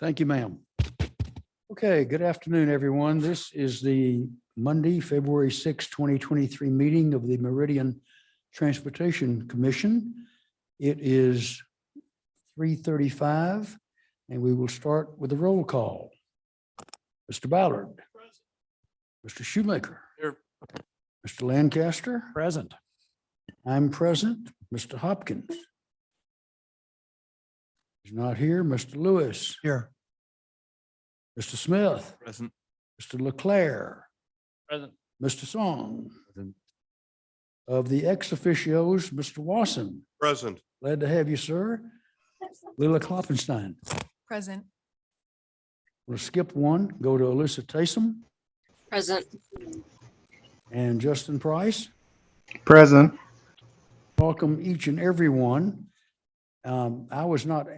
Thank you, ma'am. Okay, good afternoon, everyone. This is the Monday, February 6, 2023 meeting of the Meridian Transportation Commission. It is 3:35, and we will start with a roll call. Mr. Ballard. Mr. Shoemaker. Here. Mr. Lancaster. Present. I'm present. Mr. Hopkins. He's not here. Mr. Lewis. Here. Mr. Smith. Present. Mr. Leclerc. Present. Mr. Song. Present. Of the ex officios, Mr. Wasson. Present. Glad to have you, sir. Lila Klopfenstein. Present. We'll skip one, go to Alyssa Taysom Present. and Justin Price. Present. Welcome each and every one. I was not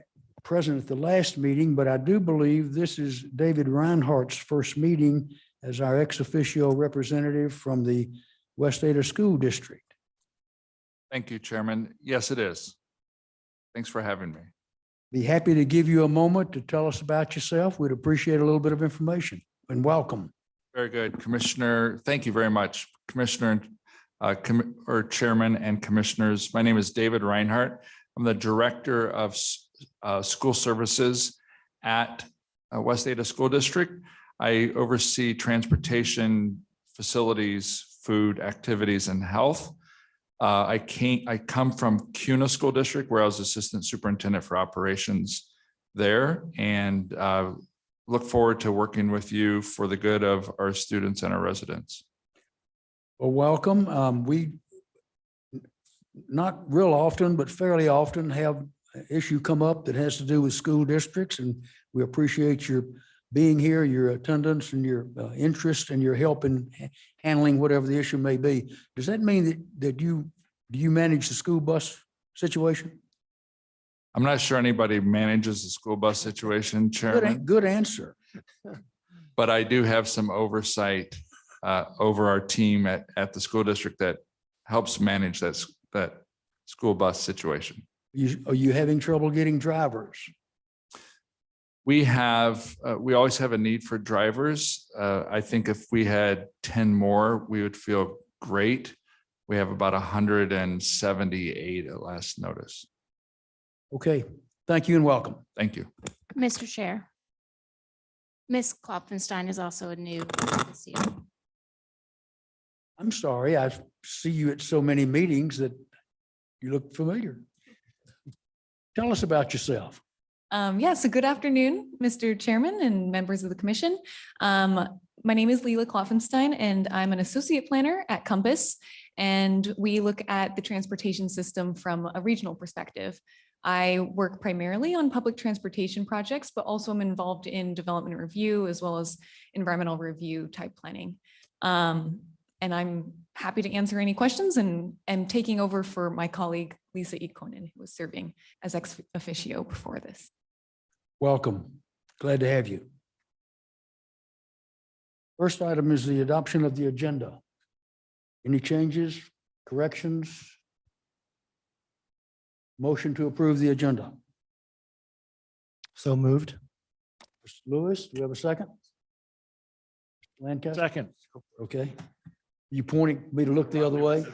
present at the last meeting, but I do believe this is David Reinhardt's first meeting as our ex officio representative from the West Ada School District. Thank you, Chairman. Yes, it is. Thanks for having me. Be happy to give you a moment to tell us about yourself. We'd appreciate a little bit of information and welcome. Very good, Commissioner. Thank you very much, Commissioner, Chairman and Commissioners. My name is David Reinhardt. I'm the Director of School Services at West Ada School District. I oversee transportation, facilities, food, activities, and health. I come from CUNA School District, where I was Assistant Superintendent for Operations there, and look forward to working with you for the good of our students and our residents. Well, welcome. We not real often, but fairly often have an issue come up that has to do with school districts, and we appreciate your being here, your attendance, and your interest and your help in handling whatever the issue may be. Does that mean that do you manage the school bus situation? I'm not sure anybody manages the school bus situation, Chairman, Good answer. but I do have some oversight over our team at the school district that helps manage that school bus situation. Are you having trouble getting drivers? We always have a need for drivers. I think if we had 10 more, we would feel great. We have about 178 at last notice. Okay, thank you and welcome. Thank you. Mr. Chair, Ms. Klopfenstein is also a new this year. I'm sorry, I see you at so many meetings that you look familiar. Tell us about yourself. So good afternoon, Mr. Chairman and members of the commission. My name is Lila Klopfenstein, and I'm an associate planner at Compass, and we look at the transportation system from a regional perspective. I work primarily on public transportation projects, but also I'm involved in development review as well as environmental review type planning. And I'm happy to answer any questions, and taking over for my colleague, Lisa Ikonen, who was serving as ex officio before this. Welcome. Glad to have you. First item is the adoption of the agenda. Any changes, corrections? Motion to approve the agenda. So moved. Mr. Lewis, do we have a second? Lancaster? Second. Okay. You pointing me to look the other way?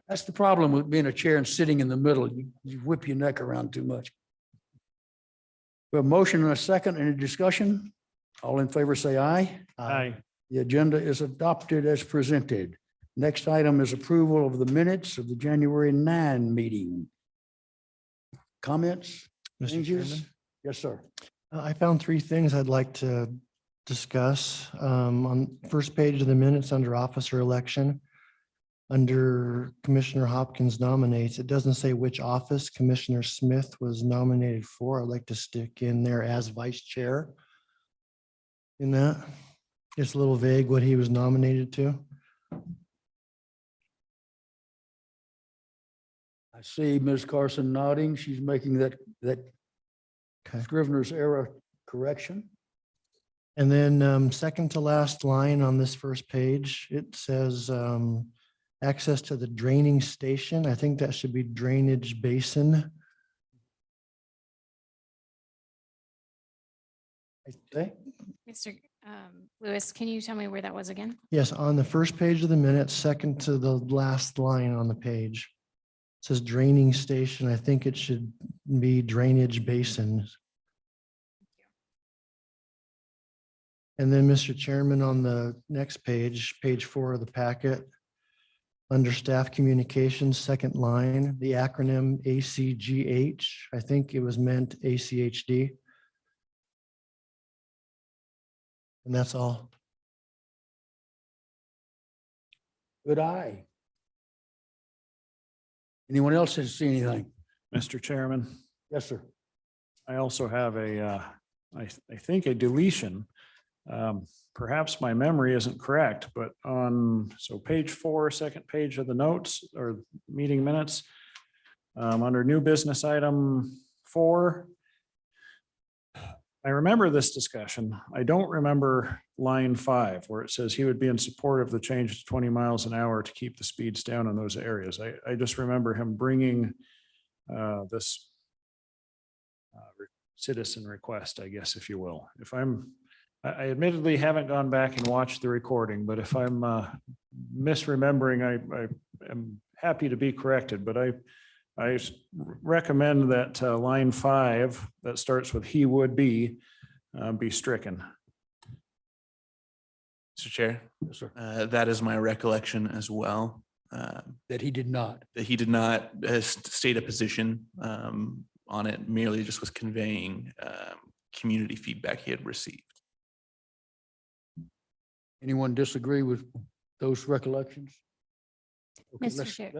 That's the problem with being a chair and sitting in the middle. You whip your neck around too much. We have a motion and a second. Any discussion? All in favor, say aye. Aye. The agenda is adopted as presented. Next item is approval of the minutes of the January 9 meeting. Comments? Mr. Changes? Chairman, Yes, sir. I found three things I'd like to discuss. On first page of the minutes under officer election, under Commissioner Hopkins nominates, it doesn't say which office Commissioner Smith was nominated for. I'd like to stick in there as vice chair in that. It's a little vague what he was nominated to. I see Ms. Carson nodding. She's making that Okay. Scrivener's error correction. And then second to last line on this first page, it says access to the draining station. I think that should be drainage basin. I think. Mr. Lewis, can you tell me where that was again? Yes, on the first page of the minutes, second to the last line on the page. It says draining station. I think it should be drainage basins. And then, Mr. Chairman, on the next page, page 4 of the packet, under staff communications, second line, the acronym ACGH, I think it was meant ACHD. And that's all. Good eye. Anyone else has seen anything? Mr. Chairman, Yes, sir. I also have I think a deletion. Perhaps my memory isn't correct, but so page 4, second page of the notes or meeting minutes, under new business item 4, I remember this discussion. I don't remember line 5 where it says he would be in support of the change to 20 miles an hour to keep the speeds down in those areas. I just remember him bringing this citizen request, I guess, if you will. I admittedly haven't gone back and watched the recording, but if I'm misremembering, I am happy to be corrected, but I recommend that line 5 that starts with he would be stricken. Mr. Chair, Yes, sir. that is my recollection as well. That he did not. That he did not state a position on it, merely just was conveying community feedback he had received. Anyone disagree with those recollections? Okay, Mr. let's- Chair.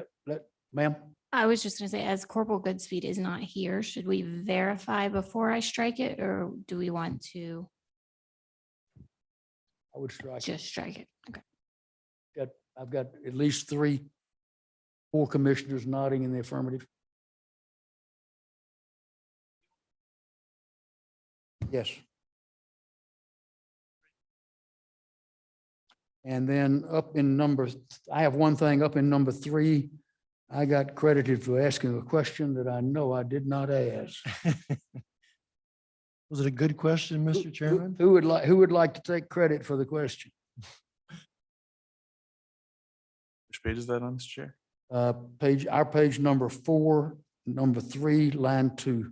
Ma'am, I was just gonna say, as Corporal Goodspeed is not here, should we verify before I strike it, or do we want to I would strike. it. just strike it? Okay. I've got at least 4 commissioners nodding in the affirmative. Yes. And then up in I have one thing up in number 3. I got credited for asking a question that I know I did not ask. Was it a good question, Mr. Chairman? Who would like to take credit for the question? Which page is that on, Mr. Chair? Our page number 4, number 3, line 2.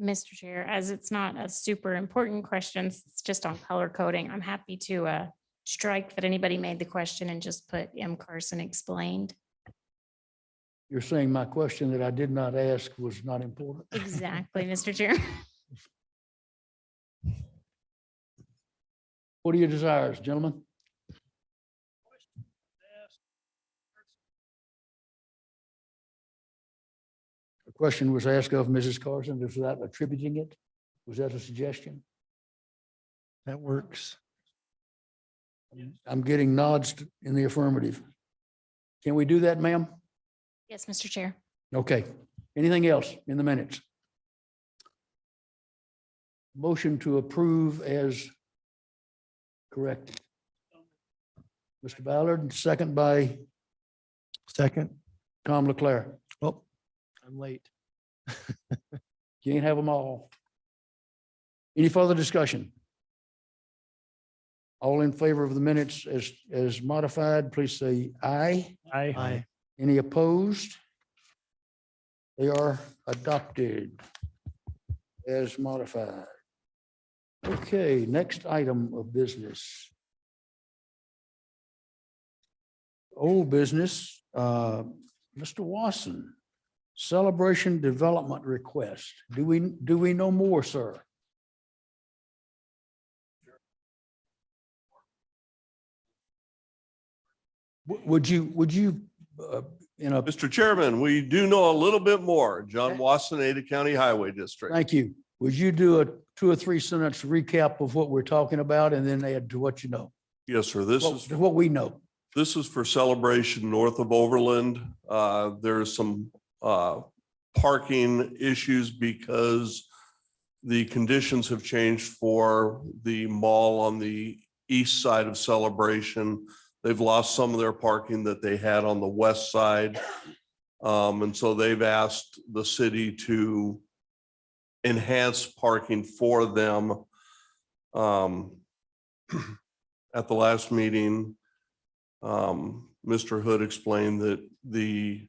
Mr. Chair, as it's not a super important question, it's just on color coding. I'm happy to strike that anybody made the question and just put M. Carson explained. You're saying my question that I did not ask was not important? Exactly, Mr. Chair. What are your desires, gentlemen? A question was asked of Mrs. Carson. Was that attributing it? Was that a suggestion? That works. I'm getting nods in the affirmative. Can we do that, ma'am? Yes, Mr. Chair. Okay. Anything else in the minutes? Motion to approve as corrected. Mr. Ballard, second by Second. Tom Leclerc. Oh, I'm late. Can't have them all. Any further discussion? All in favor of the minutes as modified, please say aye. Aye. Any opposed? They are adopted as modified. Okay, next item of business. Old business, Mr. Wasson, celebration development request. Do we know more, sir? Would you, Mr. Chairman, we do know a little bit more. John Wasson, Ada County Highway District. thank you. Would you do a 2 or 3 sentence recap of what we're talking about and then add to what you know? Yes, sir. What we know. This is for celebration north of Overland. There's some parking issues because the conditions have changed for the mall on the east side of Celebration. They've lost some of their parking that they had on the west side. And so they've asked the city to enhanced parking for them. At the last meeting, Mr. Hood explained that the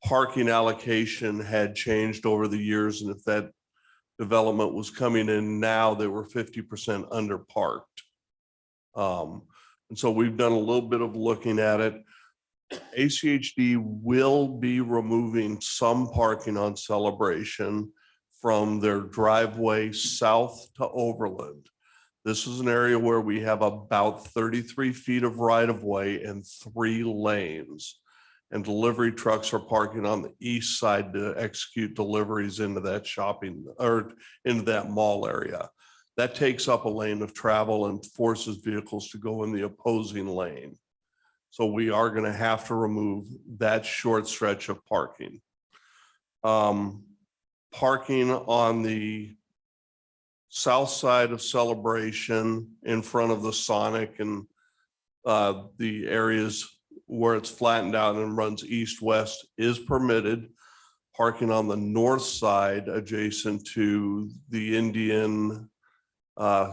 parking allocation had changed over the years, and if that development was coming in now, they were 50% underparked. And so we've done a little bit of looking at it. ACHD will be removing some parking on Celebration from their driveway south to Overland. This is an area where we have about 33 feet of right of way and 3 lanes. And delivery trucks are parking on the east side to execute deliveries into that shopping or into that mall area. That takes up a lane of travel and forces vehicles to go in the opposing lane. So we are going to have to remove that short stretch of parking. Parking on the south side of Celebration in front of the Sonic and the areas where it's flattened out and runs east-west is permitted. Parking on the north side adjacent to the Indian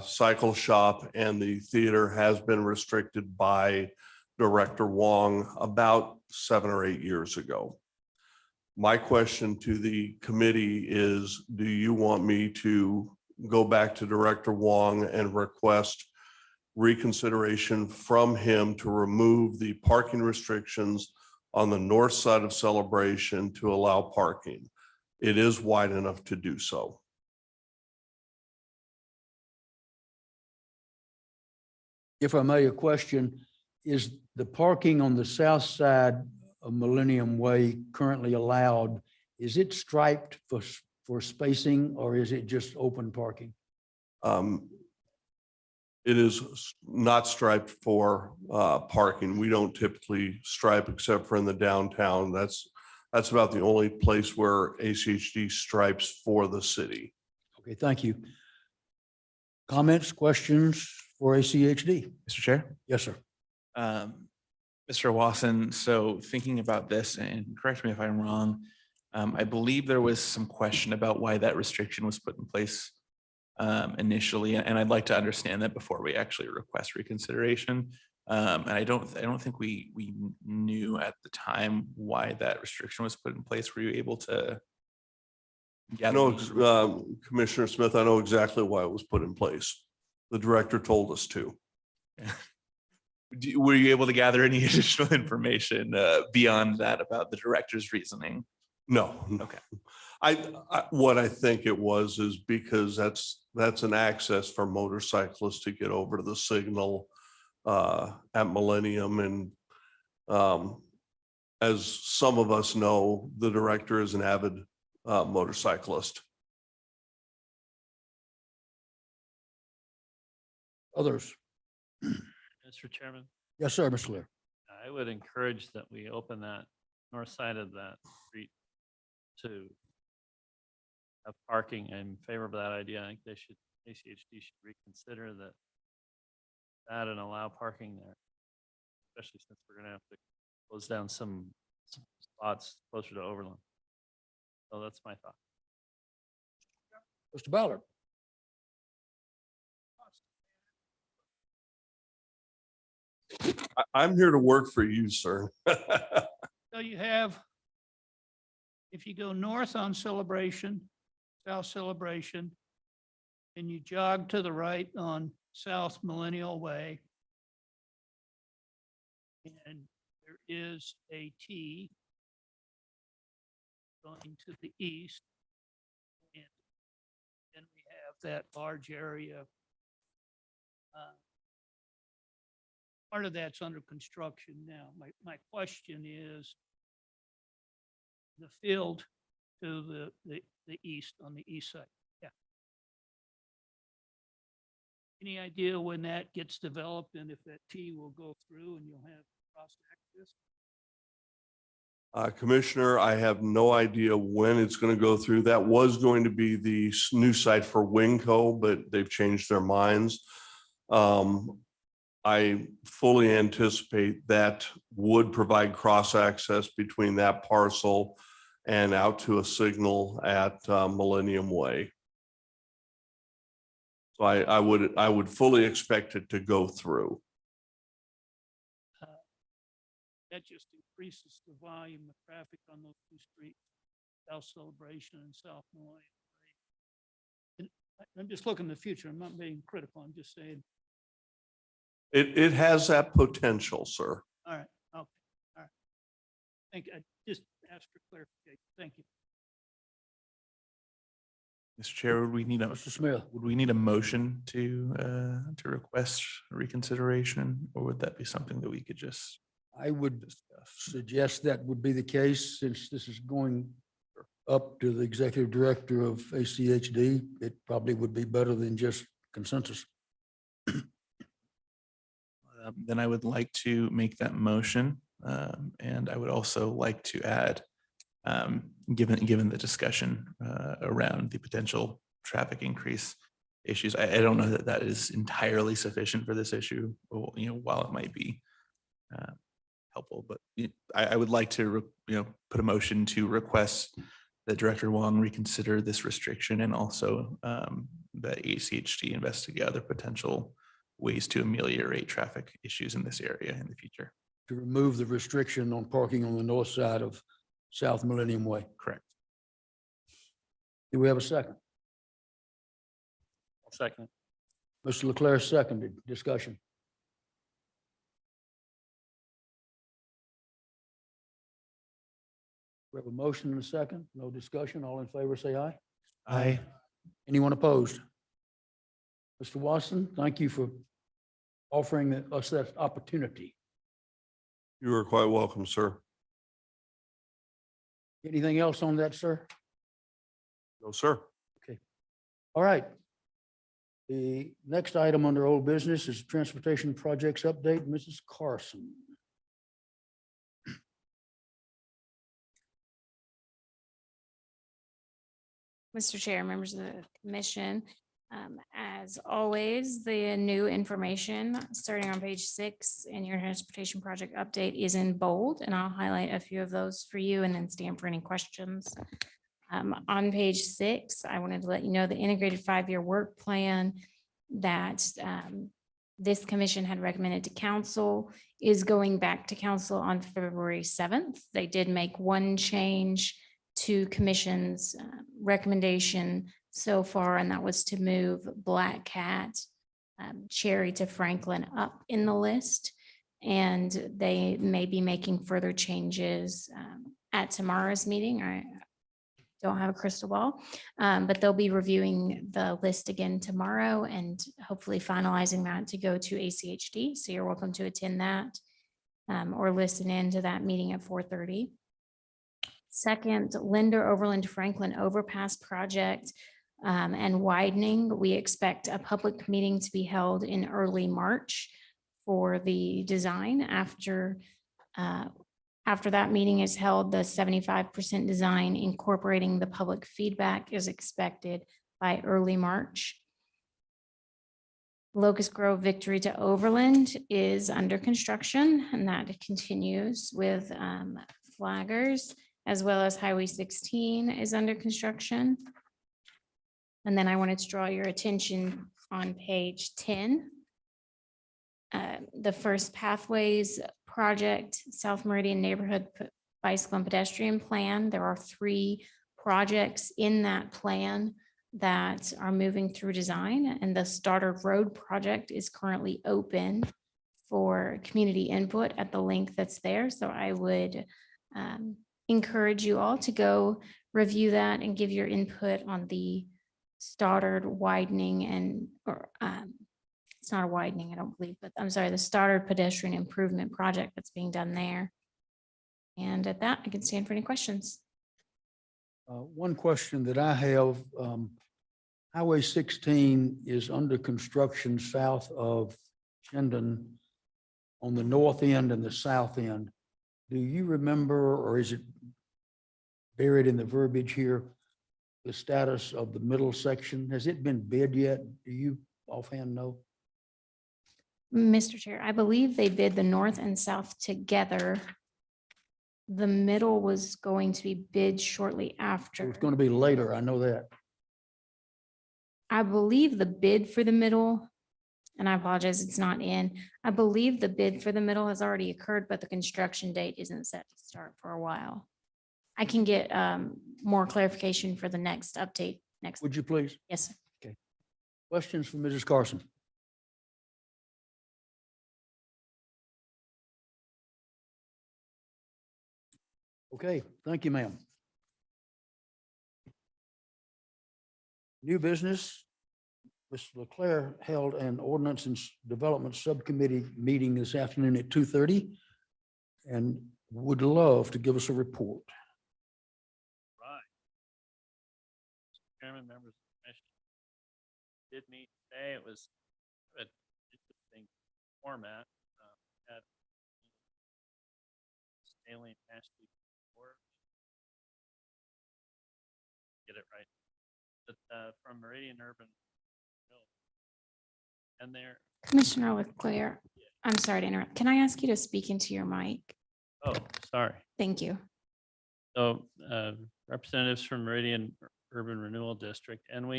cycle shop and the theater has been restricted by Director Wong about 7 or 8 years ago. My question to the committee is, do you want me to go back to Director Wong and request reconsideration from him to remove the parking restrictions on the north side of Celebration to allow parking? It is wide enough to do so. If I may, a question, is the parking on the south side of Millennium Way currently allowed? Is it striped for spacing or is it just open parking? It is not striped for parking. We don't typically stripe except for in the downtown. That's about the only place where ACHD stripes for the city. Okay, thank you. Comments, questions for ACHD? Mr. Chair. Yes, sir. Mr. Wasson, so thinking about this, and correct me if I'm wrong, I believe there was some question about why that restriction was put in place initially, and I'd like to understand that before we actually request reconsideration. And I don't think we knew at the time why that restriction was put in place. Were you able to? No, Commissioner Smith, I know exactly why it was put in place. The director told us to. Were you able to gather any additional information beyond that about the director's reasoning? No. Okay. What I think it was is because that's an access for motorcyclists to get over to the signal at Millennium. And as some of us know, the director is an avid motorcyclist. Others? Mr. Chairman, Yes, sir, Mr. Lear. I would encourage that we open that north side of that street to have parking. I'm in favor of that idea. I think ACHD should reconsider that and allow parking there, especially since we're going to have to close down some spots closer to Overland. So that's my thought. Mr. Ballard. I'm here to work for you, sir. So you have, if you go north on Celebration, South Celebration, and you jog to the right on South Millennial Way, and there is a T going to the east, and then we have that large area. Part of that's under construction now. My question is the field to the east, on the east side. Yeah. Any idea when that gets developed and if that T will go through and you'll have cross access? Commissioner, I have no idea when it's going to go through. That was going to be the new site for Winco, but they've changed their minds. I fully anticipate that would provide cross access between that parcel and out to a signal at Millennium Way. So I would fully expect it to go through. That just increases the volume of traffic on those two streets, South Celebration and South Millennium. And I'm just looking to the future. I'm not being critical. I'm just saying, It has that potential, sir. all right, okay, all right. Thank you. I just asked for clarification. Thank you. Mr. Chair, Mr. Smith. would we need a motion to request reconsideration, or would that be something that we could just I would discuss? suggest that would be the case since this is going up to the executive director of ACHD. It probably would be better than just consensus. Then I would like to make that motion. And I would also like to add, given the discussion around the potential traffic increase issues, I don't know that that is entirely sufficient for this issue, while it might be helpful, but I would like to, put a motion to request that Director Wong reconsider this restriction, and also that ACHD investigate other potential ways to ameliorate traffic issues in this area in the future. To remove the restriction on parking on the north side of South Millennium Way. Correct. Do we have a second? I'll second. Mr. Leclerc seconded. Discussion. We have a motion and a second. No discussion. All in favor, say aye. Aye. Anyone opposed? Mr. Watson, thank you for offering us that opportunity. You are quite welcome, sir. Anything else on that, sir? No, sir. All right. The next item under old business is transportation projects update. Mrs. Carson. Mr. Chair, members of the commission, as always, the new information starting on page 6 in your transportation project update is in bold, and I'll highlight a few of those for you and then stand for any questions. On page 6, I wanted to let you know the integrated 5-year work plan that this commission had recommended to council is going back to council on February 7th. They did make one change to commission's recommendation so far, and that was to move Black Cat, Cherry to Franklin up in the list. And they may be making further changes at tomorrow's meeting. I don't have a crystal ball, but they'll be reviewing the list again tomorrow and hopefully finalizing that to go to ACHD. So you're welcome to attend that or listen in to that meeting at 4:30. Second, Linder Overland Franklin Overpass Project and widening. We expect a public meeting to be held in early March for the design. After that meeting is held, the 75% design incorporating the public feedback is expected by early March. Locust Grove Victory to Overland is under construction, and that continues with flaggers, as well as Highway 16 is under construction. And then I wanted to draw your attention on page 10. The First Pathways Project, South Meridian Neighborhood Bicycle and Pedestrian Plan. There are 3 projects in that plan that are moving through design, and the Stoddard Road project is currently open for community input at the link that's there. So I would encourage you all to go review that and give your input on the Stoddard widening and, it's not a widening, I don't believe, but I'm sorry, the Stoddard pedestrian improvement project that's being done there. And at that, I can stand for any questions. One question that I have, Highway 16 is under construction south of Shendon on the north end and the south end. Do you remember, or is it buried in the verbiage here, the status of the middle section? Has it been bid yet? Do you offhand know? Mr. Chair, I believe they bid the north and south together. The middle was going to be bid shortly So after. it's going to be later. I know that. I believe the bid for the middle, and I apologize, it's not in. I believe the bid for the middle has already occurred, but the construction date isn't set to start for a while. I can get more clarification for the next update next. Would you please? Yes, sir. Questions for Mrs. Carson? Okay, thank you, ma'am. New business. Mr. Leclerc held an ordinance and development subcommittee meeting this afternoon at 2:30 and would love to give us a report. Right. Chairman, members of the commission. Did meet today. It was an interesting format. Had Stanley and Ashley before. Get it right. But from Meridian Urban. And there, Commissioner Leclerc, I'm sorry to interrupt. Can I ask you to speak into your mic? oh, sorry. Thank you. So representatives from Meridian Urban Renewal District, and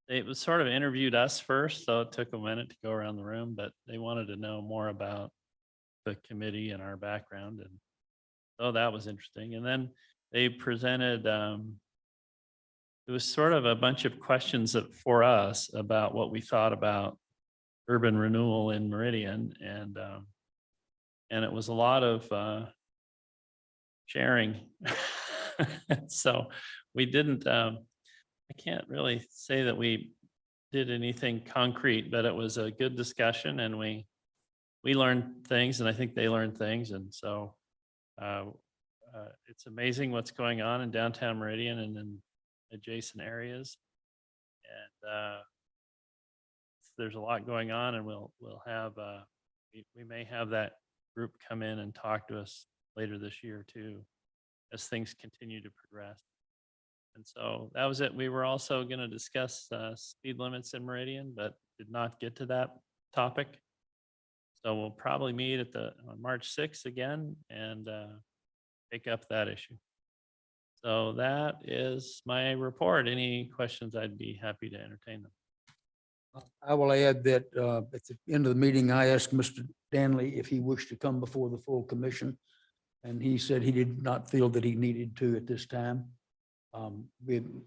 they was sort of interviewed us first, so it took a minute to go around the room, but they wanted to know more about the committee and our background. And so that was interesting. And then they presented, it was sort of a bunch of questions for us about what we thought about urban renewal in Meridian. And it was a lot of sharing. So we didn't, I can't really say that we did anything concrete, but it was a good discussion and we learned things and I think they learned things. And so it's amazing what's going on in downtown Meridian and in adjacent areas. And there's a lot going on and we'll have, we may have that group come in and talk to us later this year too, as things continue to progress. And so that was it. We were also going to discuss speed limits in Meridian, but did not get to that topic. So we'll probably meet on March 6th again and pick up that issue. So that is my report. Any questions, I'd be happy to entertain them. I will add that at the end of the meeting, I asked Mr. Danley if he wished to come before the full commission. And he said he did not feel that he needed to at this time.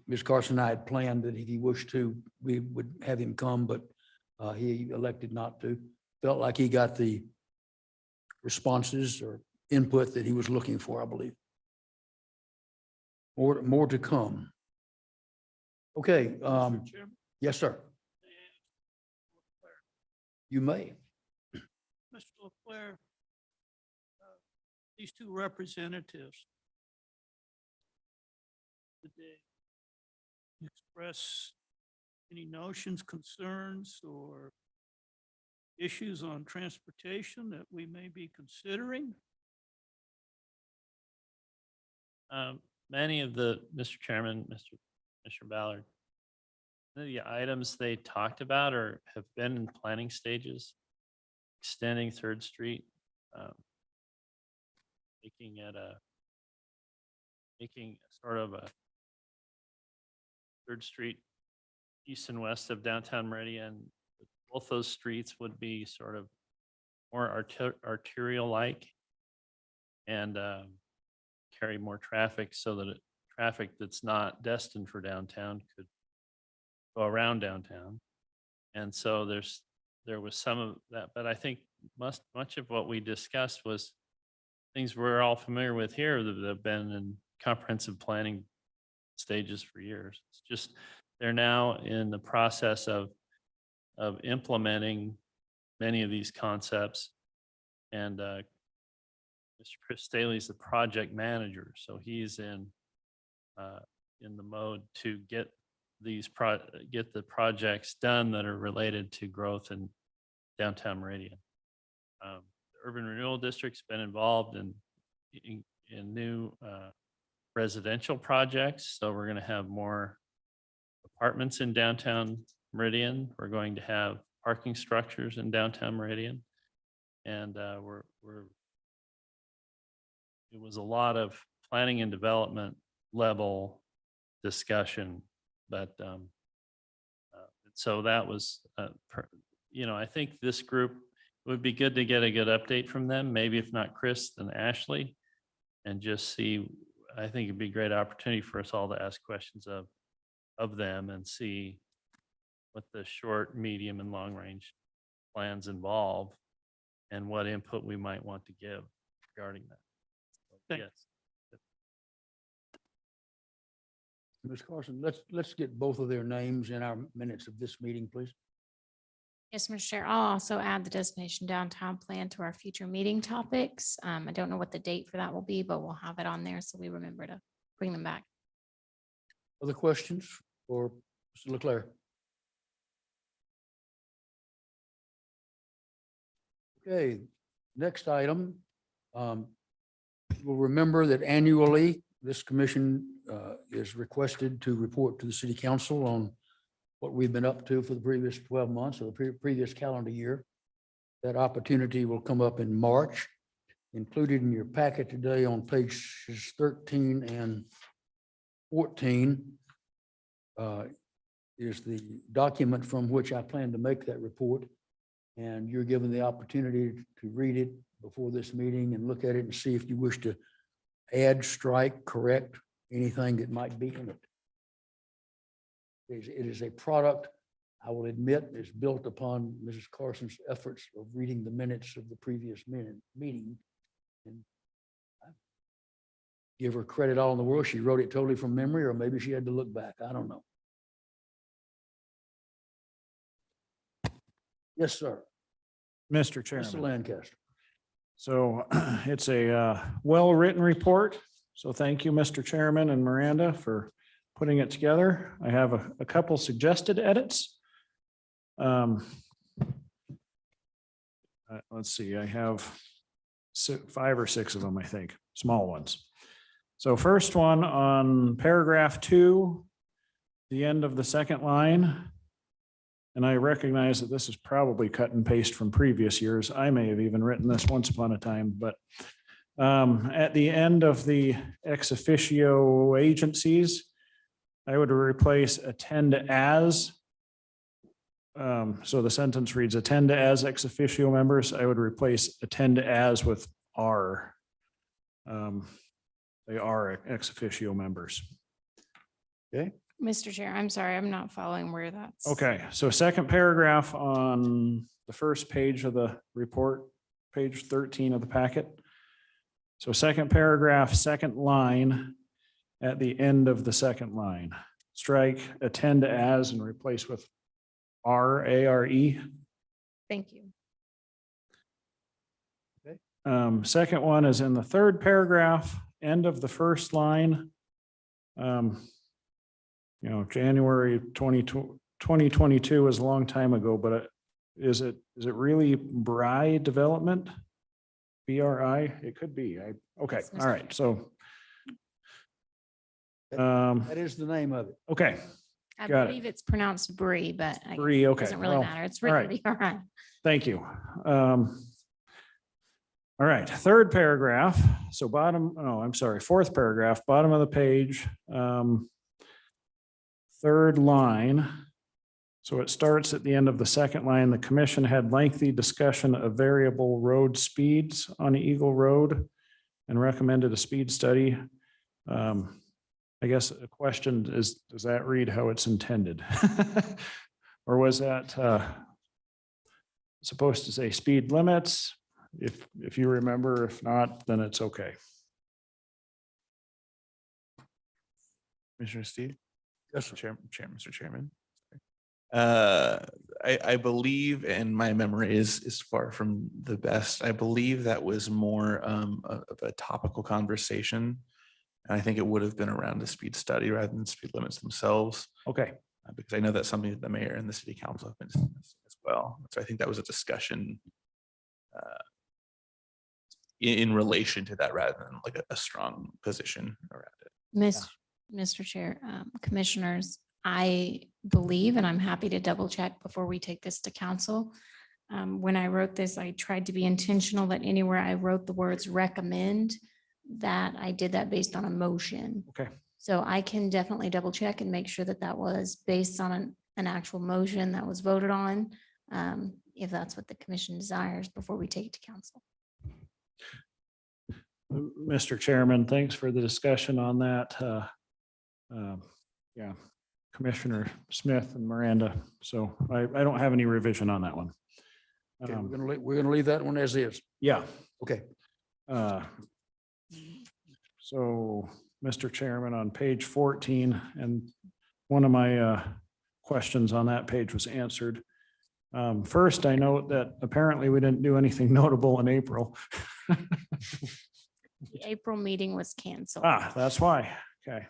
Ms. Carson and I had planned that if he wished to, we would have him come, but he elected not to. Felt like he got the responses or input that he was looking for, I believe. More to come. Okay. Mr. Chairman, Yes, sir. You may. Mr. Leclerc, these two representatives, did they express any notions, concerns, or issues on transportation that we may be considering? Many of Mr. Chairman, Mr. Ballard, the items they talked about have been in planning stages, extending 3rd Street, making sort of a 3rd Street east and west of downtown Meridian. Both those streets would be sort of more arterial-like and carry more traffic so that traffic that's not destined for downtown could go around downtown. And so there was some of that, but I think much of what we discussed was things we're all familiar with here that have been in comprehensive planning stages for years. It's just they're now in the process of implementing many of these concepts. And Mr. Chris Staley is the project manager, so he's in the mode to get the projects done that are related to growth in downtown Meridian. The Urban Renewal District's been involved in new residential projects, so we're going to have more apartments in downtown Meridian. We're going to have parking structures in downtown Meridian, and we're it was a lot of planning and development level discussion, but so that was, I think this group, it would be good to get a good update from them, maybe if not Chris, then Ashley, and just see, I think it'd be a great opportunity for us all to ask questions of them and see what the short, medium, and long range plans involve and what input we might want to give regarding that. So, Thank- yes. Ms. Carson, let's get both of their names in our minutes of this meeting, please. Yes, Mr. Chair. I'll also add the destination downtown plan to our future meeting topics. I don't know what the date for that will be, but we'll have it on there so we remember to bring them back. Other questions for Mr. Leclerc? Okay, next item. We'll remember that annually, this commission is requested to report to the city council on what we've been up to for the previous 12 months or the previous calendar year. That opportunity will come up in March. Included in your packet today on pages 13 and 14 is the document from which I plan to make that report. And you're given the opportunity to read it before this meeting and look at it and see if you wish to add, strike, correct anything that might be in it. It is a product, I will admit, is built upon Mrs. Carson's efforts of reading the minutes of the previous meeting. And I give her credit all in the world. She wrote it totally from memory, or maybe she had to look back. I don't know. Yes, sir. Mr. Mr. Chairman. Lancaster. So it's a well-written report. So thank you, Mr. Chairman and Miranda, for putting it together. I have a couple suggested edits. Let's see, I have 5 or 6 of them, I think, small ones. So first one on paragraph 2, the end of the second line. And I recognize that this is probably cut and paste from previous years. I may have even written this once upon a time, but at the end of the ex officio agencies, I would replace attend as. So the sentence reads attend as ex officio members. I would replace attend as with are. They are ex officio members. Okay. Mr. Chair, I'm sorry, I'm not following where that's. Okay, so second paragraph on the first page of the report, page 13 of the packet. So second paragraph, second line, at the end of the second line, strike attend as and replace with are, A-R-E. Thank you. Second one is in the third paragraph, end of the first line. January 2022 is a long time ago, but is it really Bri Development? BRI? It could be. Okay, all right, so. That is the name of it. Okay, I got it. believe it's pronounced Bree, but I guess Bree, it okay. doesn't really well, matter. It's all written right. BRI. Thank you. All right, third paragraph. So fourth paragraph, bottom of the page. Third line. So it starts at the end of the second line. The commission had lengthy discussion of variable road speeds on Eagle Road and recommended a speed study. I guess a question is, does that read how it's intended? Or was that supposed to say speed limits? If you remember, if not, then it's okay. Commissioner Steve? Yes, sir. Mr. Chairman. I believe, and my memory is far from the best, I believe that was more of a topical conversation. And I think it would have been around the speed study rather than speed limits themselves. Okay. Because I know that's something that the mayor and the city council have been discussing as well. So I think that was a discussion in relation to that rather than like a strong position around it. Mr. Chair, commissioners, I believe, and I'm happy to double check before we take this to council. When I wrote this, I tried to be intentional that anywhere I wrote the words recommend, that I did that based on a motion. Okay. So I can definitely double check and make sure that that was based on an actual motion that was voted on. If that's what the commission desires before we take it to council. Mr. Chairman, thanks for the discussion on that. Yeah, Commissioner Smith and Miranda. So I don't have any revision on that one. Okay, we're gonna leave that one as is. Yeah. Okay. So, Mr. Chairman, on page 14, and one of my questions on that page was answered. First, I note that apparently we didn't do anything notable in April. The April meeting was canceled. That's why. Okay.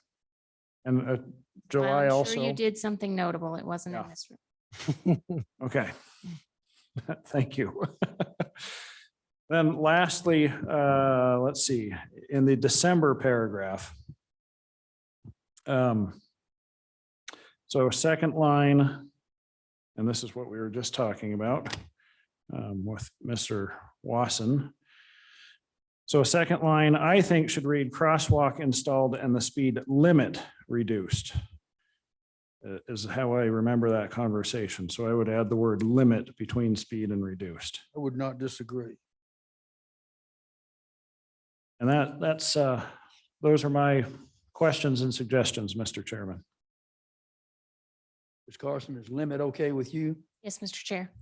And July I'm also. sure you did something notable. It wasn't in Yeah. this room. Okay. Thank you. Then lastly, let's see, in the December paragraph. So second line, and this is what we were just talking about with Mr. Wasson. So second line, I think should read crosswalk installed and the speed limit reduced. Is how I remember that conversation. So I would add the word limit between speed and reduced. I would not disagree. And that's those are my questions and suggestions, Mr. Chairman. Ms. Carson, is limit okay with you? Yes, Mr. Chair.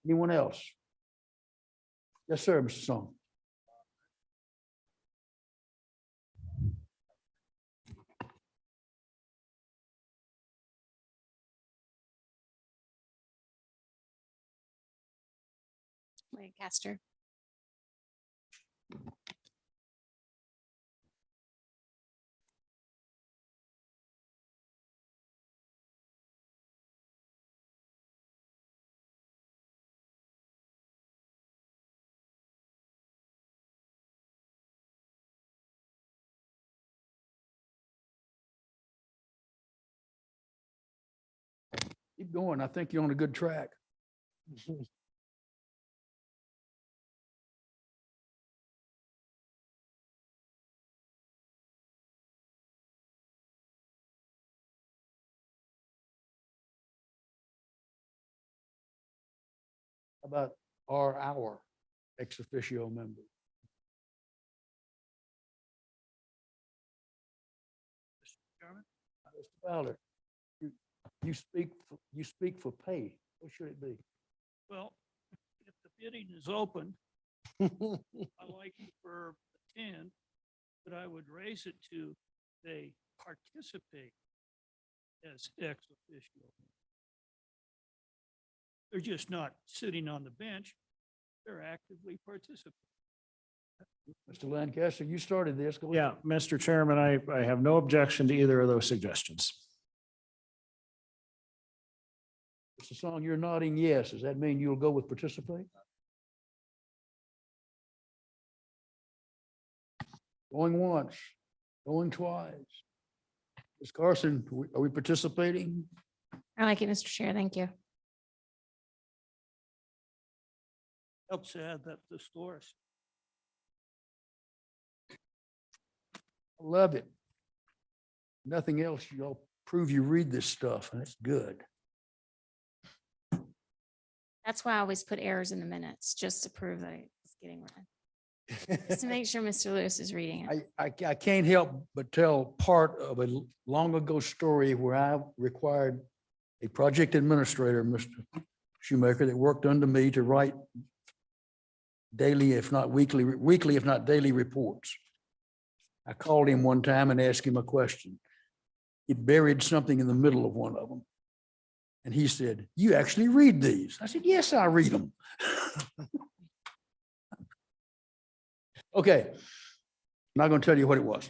Anyone else? Yes, sir, Mr. Song. Lancaster. Keep going. I think you're on a good track. About our ex officio member? Mr. Chairman? Mr. Fowler, you speak for pay. What should it be? Well, if the bidding is open, I like it for 10, but I would raise it to they participate as ex officio. They're just not sitting on the bench. They're actively participating. Mr. Lancaster, you started this. Go ahead. Yeah, Mr. Chairman, I have no objection to either of those suggestions. Mr. Song, you're nodding yes. Does that mean you'll go with participate? Going once, going twice. Ms. Carson, are we participating? I like it, Mr. Chair. Thank you. Helps add that to stores. I love it. Nothing else, y'all prove you read this stuff, and it's good. That's why I always put errors in the minutes, just to prove that it's getting read. Just to make sure Mr. Lewis is reading it. I can't help but tell part of a long ago story where I required a project administrator, Mr. Shoemaker, that worked under me to write daily, if not weekly, if not daily reports. I called him one time and asked him a question. He buried something in the middle of one of them. And he said, "You actually read these?" I said, "Yes, I read them." Okay. Not going to tell you what it was.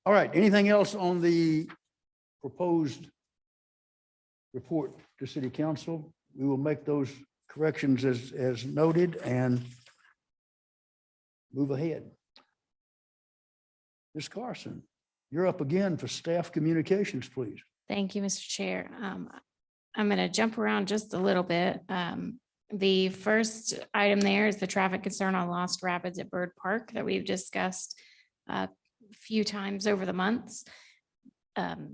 All right. Anything else on the proposed report to City Council? We will make those corrections as noted and move ahead. Ms. Carson, you're up again for staff communications, please. Thank you, Mr. Chair. I'm going to jump around just a little bit. The first item there is the traffic concern on Lost Rapids at Bird Park that we've discussed a few times over the months.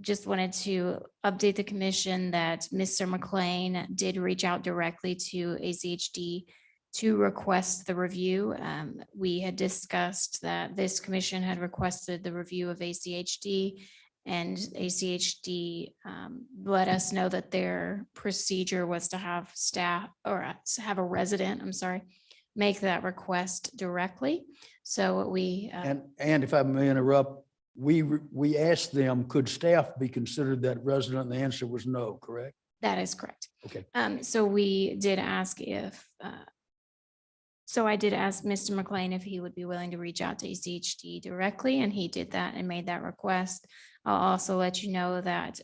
Just wanted to update the commission that Mr. McLean did reach out directly to ACHD to request the review. We had discussed that this commission had requested the review of ACHD, and ACHD let us know that their procedure was to have staff or have a resident, I'm sorry, make that request directly. So we. And if I may interrupt, we asked them, could staff be considered that resident? And the answer was no, correct? That is correct. Okay. So we did ask if, so I did ask Mr. McLean if he would be willing to reach out to ACHD directly, and he did that and made that request. I'll also let you know that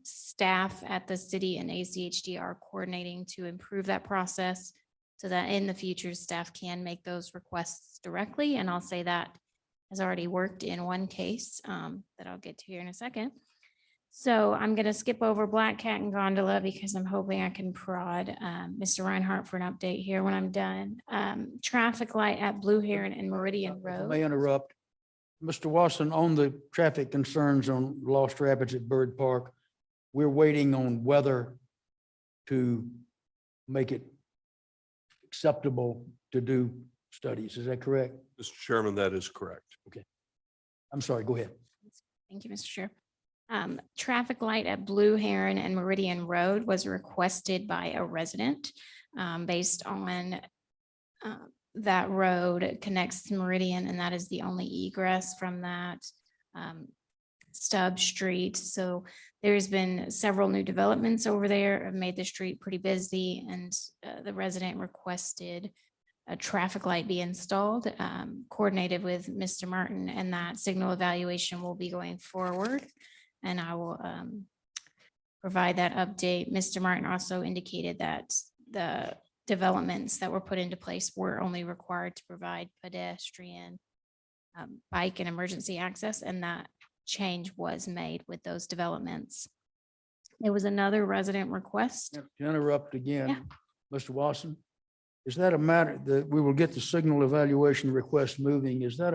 staff at the city and ACHD are coordinating to improve that process so that in the future, staff can make those requests directly. And I'll say that has already worked in one case that I'll get to here in a second. So I'm going to skip over Black Cat and Gondola because I'm hoping I can prod Mr. Reinhardt for an update here when I'm done. Traffic light at Blue Heron and Meridian If I Road. may interrupt. Mr. Watson, on the traffic concerns on Lost Rapids at Bird Park, we're waiting on weather to make it acceptable to do studies. Is that correct? Mr. Chairman, that is correct. I'm sorry, go ahead. Thank you, Mr. Chair. Traffic light at Blue Heron and Meridian Road was requested by a resident based on that road connects to Meridian, and that is the only egress from that stub street. So there's been several new developments over there, have made the street pretty busy, and the resident requested a traffic light be installed, coordinated with Mr. Martin, and that signal evaluation will be going forward. And I will provide that update. Mr. Martin also indicated that the developments that were put into place were only required to provide pedestrian, bike and emergency access, and that change was made with those developments. There was another resident request. To interrupt again, Yeah. Mr. Watson, is that a matter that we will get the signal evaluation request moving? Is that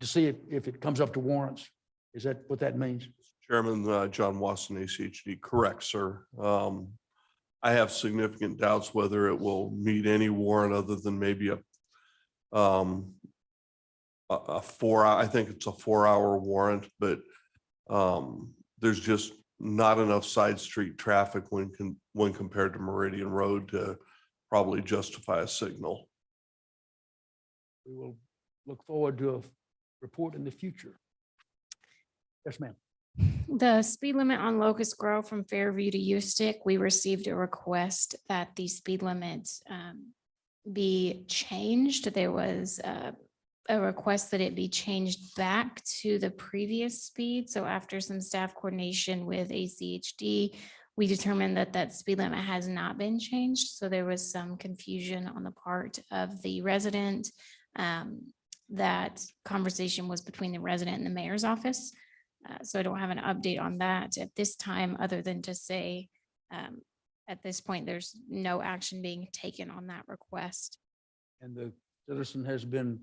to see if it comes up to warrants? Is that what that means? Chairman John Wasson, ACHD, correct, sir. I have significant doubts whether it will meet any warrant other than maybe a 4-hour, I think it's a 4-hour warrant, but there's just not enough side street traffic when compared to Meridian Road to probably justify a signal. We will look forward to a report in the future. Yes, ma'am. The speed limit on Locust Grove from Fairview to Ustick, we received a request that the speed limit be changed. There was a request that it be changed back to the previous speed. So after some staff coordination with ACHD, we determined that that speed limit has not been changed. So there was some confusion on the part of the resident. That conversation was between the resident and the mayor's office. So I don't have an update on that at this time, other than to say, at this point, there's no action being taken on that request. And the citizen has been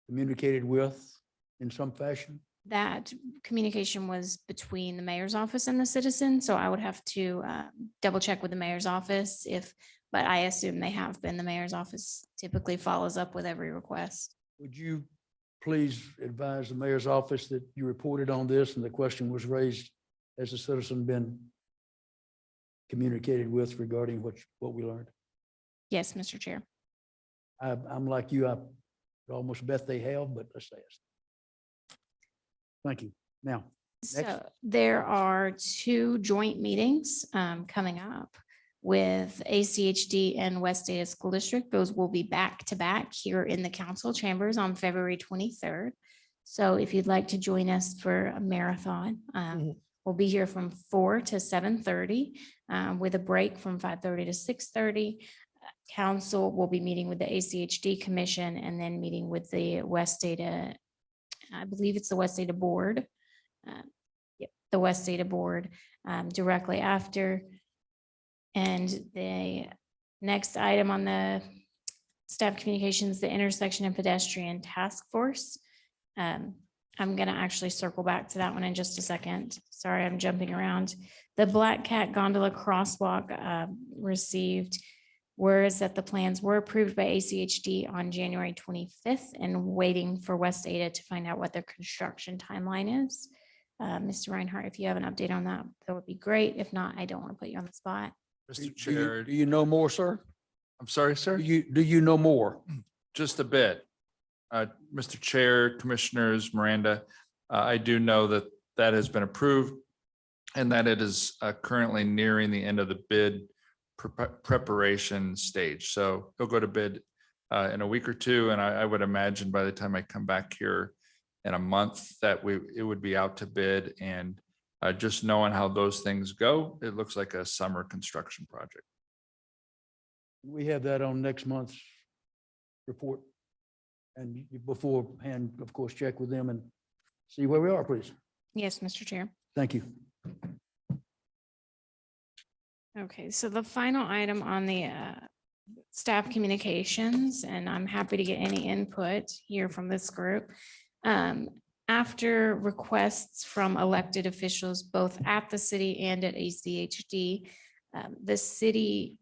communicated with in some fashion? That communication was between the mayor's office and the citizen, so I would have to double check with the mayor's office but I assume they have been. The mayor's office typically follows up with every request. Would you please advise the mayor's office that you reported on this and the question was raised, has the citizen been communicated with regarding what we learned? Yes, Mr. Chair. I'm like you, I almost bet they have, but let's say it. Thank you. Now, next. So there are 2 joint meetings coming up with ACHD and West Data School District. Those will be back to back here in the council chambers on February 23rd. So if you'd like to join us for a marathon, we'll be here from 4 to 7:30 with a break from 5:30 to 6:30. Council will be meeting with the ACHD Commission and then meeting with the West Data, I believe it's the West Data Board. The West Data Board directly after. And the next item on the staff communications, the intersection and pedestrian task force. I'm going to actually circle back to that one in just a second. Sorry, I'm jumping around. The Black Cat Gondola Crosswalk received words that the plans were approved by ACHD on January 25th and waiting for West Ada to find out what their construction timeline is. Mr. Reinhardt, if you have an update on that, that would be great. If not, I don't want to put you on the spot. Mr. Chair, Do you know more, sir? I'm sorry, sir. Do you know more? Just a bit. Mr. Chair, Commissioners, Miranda, I do know that that has been approved and that it is currently nearing the end of the bid preparation stage. So it'll go to bid in a week or two. And I would imagine by the time I come back here in a month that it would be out to bid. And just knowing how those things go, it looks like a summer construction project. We have that on next month's report. And you beforehand, of course, check with them and see where we are, please. Yes, Mr. Chair. Thank you. Okay, so the final item on the staff communications, and I'm happy to get any input here from this group. After requests from elected officials, both at the city and at ACHD, the city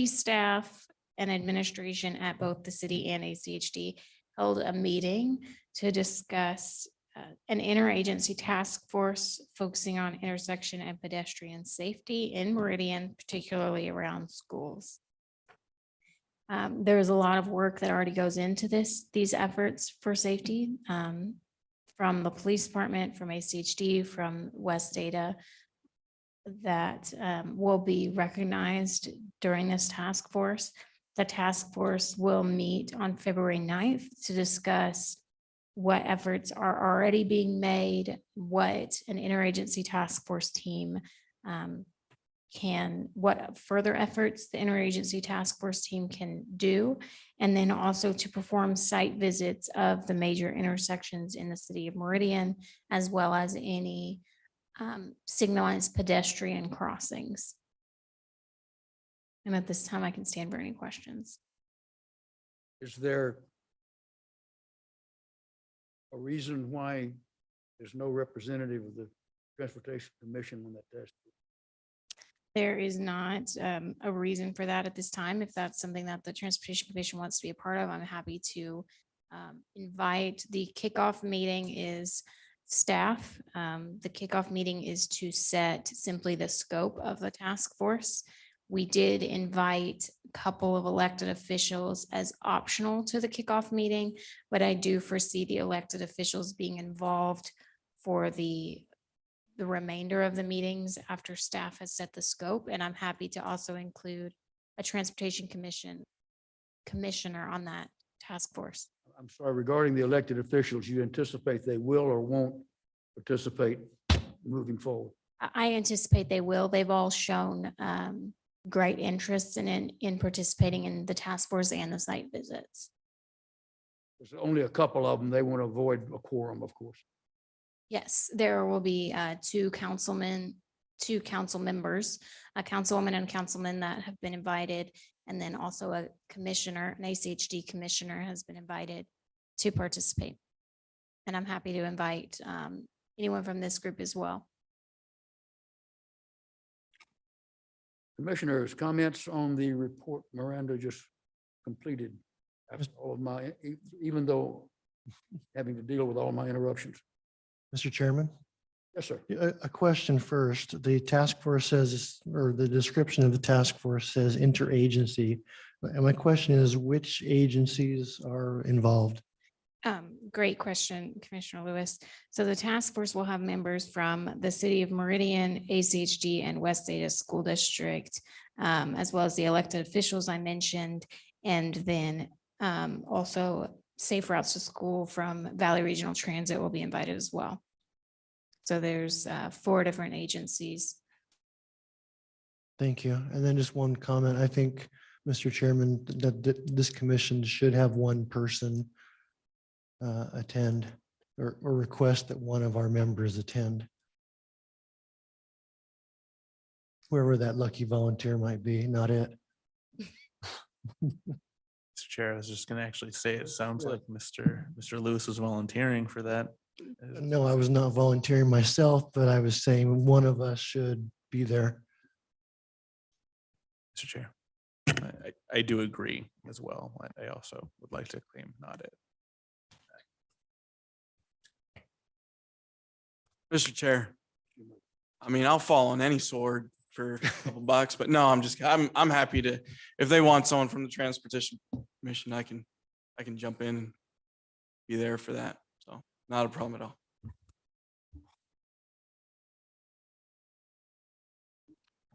staff and administration at both the city and ACHD held a meeting to discuss an interagency task force focusing on intersection and pedestrian safety in Meridian, particularly around schools. There's a lot of work that already goes into these efforts for safety from the police department, from ACHD, from West Ada, that will be recognized during this task force. The task force will meet on February 9th to discuss what efforts are already being made, what an interagency task force team what further efforts the interagency task force team can do, and then also to perform site visits of the major intersections in the city of Meridian, as well as any signalized pedestrian crossings. And at this time, I can stand for any questions. Is there a reason why there's no representative of the Transportation Commission on that task? There is not a reason for that at this time. If that's something that the Transportation Commission wants to be a part of, I'm happy to invite. The kickoff meeting is staff. The kickoff meeting is to set simply the scope of the task force. We did invite a couple of elected officials as optional to the kickoff meeting, but I do foresee the elected officials being involved for the remainder of the meetings after staff has set the scope. And I'm happy to also include a Transportation Commissioner on that task force. I'm sorry, regarding the elected officials, you anticipate they will or won't participate moving forward? I anticipate they will. They've all shown great interest in participating in the task force and the site visits. There's only a couple of them. They want to avoid a quorum, of course. Yes, there will be two council members, a councilwoman and a councilman that have been invited, and then also a commissioner, an ACHD commissioner has been invited to participate. And I'm happy to invite anyone from this group as well. Commissioners, comments on the report Miranda just completed after all of my, even though having to deal with all my interruptions. Mr. Chairman, Yes, sir. a question first. The task force says, or the description of the task force says interagency. And my question is, which agencies are involved? Great question, Commissioner Lewis. So the task force will have members from the city of Meridian, ACHD, and West Ada School District, as well as the elected officials I mentioned, and then also Safe Routes to School from Valley Regional Transit will be invited as well. So there's 4 different agencies. Thank you. And then just one comment. I think, Mr. Chairman, that this commission should have one person attend or request that one of our members attend. whoever that lucky volunteer might be, not it. Mr. Chair, I was just gonna actually say, it sounds like Mr. Lewis was volunteering for that. No, I was not volunteering myself, but I was saying one of us should be there. Mr. Chair, I do agree as well. I also would like to claim not it. Mr. Chair, I mean, I'll fall on any sword for a couple bucks, but no, I'm happy to, if they want someone from the Transportation Commission, I can jump in and be there for that. So not a problem at all.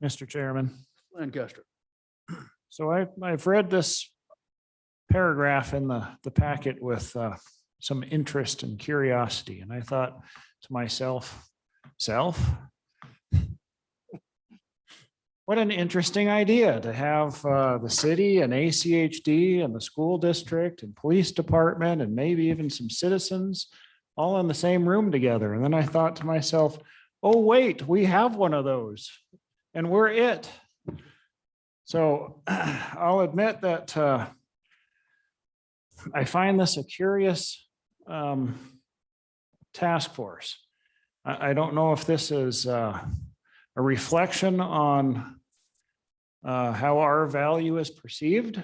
Mr. Chairman. Lancaster. So I've read this paragraph in the packet with some interest and curiosity, and I thought to myself, what an interesting idea to have the city and ACHD and the school district and police department and maybe even some citizens all in the same room together. And then I thought to myself, oh, wait, we have one of those and we're it. So I'll admit that I find this a curious task force. I don't know if this is a reflection on how our value is perceived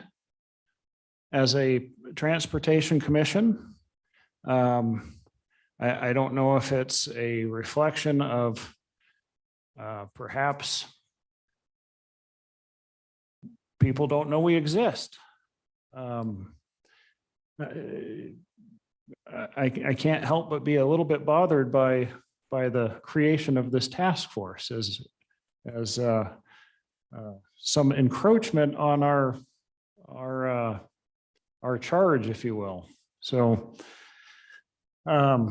as a transportation commission. I don't know if it's a reflection of perhaps people don't know we exist. I can't help but be a little bit bothered by the creation of this task force as some encroachment on our charge, if you will. So I